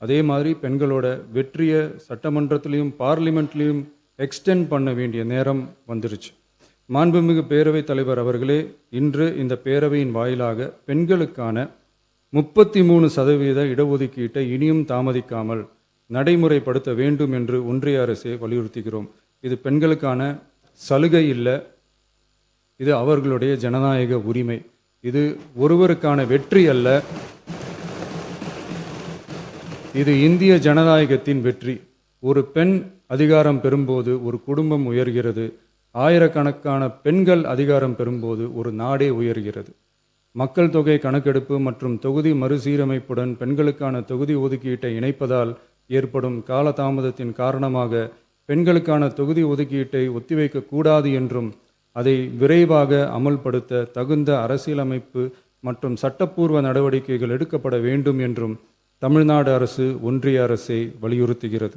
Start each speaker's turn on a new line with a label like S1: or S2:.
S1: அதே மாதிரி பெண்களோட வெற்றியை சட்டமன்றத்திலையும் பார்லிமெண்ட்லேயும் எக்ஸ்டெண்ட் பண்ண வேண்டிய நேரம் வந்துருச்சு. மாண்புமிகு பேரவைத் தலைவர் அவர்களே, இன்று இந்த பேரவையின் வாயிலாக பெண்களுக்கான 33% இடஒதுக்கீட்டை இனியும் தாமதிக்காமல் நடைமுறைப்படுத்த வேண்டும் என்று ஒன்றிய அரசை வலியுறுத்துகிறோம். இது பெண்களுக்கான சலுகை இல்லை, இது அவர்களுடைய ஜனநாயக உரிமை. இது ஒருவருக்கான வெற்றி அல்ல, இது இந்திய ஜனநாயகத்தின் வெற்றி. ஒரு பெண் அதிகாரம் பெறும்போது ஒரு குடும்பம் உயர்கிறது. ஆயிரக்கணக்கான பெண்கள் அதிகாரம் பெறும்போது ஒரு நாடே உயர்கிறது. மக்கள் தொகை கணக்கெடுப்பு மற்றும் தொகுதி மறுசீரமைப்புடன் பெண்களுக்கான தொகுதி ஒதுக்கீட்டை இணைப்பதால் ஏற்படும் காலதாமதத்தின் காரணமாக பெண்களுக்கான தொகுதி ஒதுக்கீட்டை ஒத்திவைக்கக்கூடாது என்றும் அதை விரைவாக அமல்படுத்த தகுந்த அரசியலமைப்பு மற்றும் சட்டப்பூர்வ நடவடிக்கைகள் எடுக்கப்பட வேண்டும் என்றும் தமிழ்நாடு அரசு ஒன்றிய அரசை வலியுறுத்துகிறது.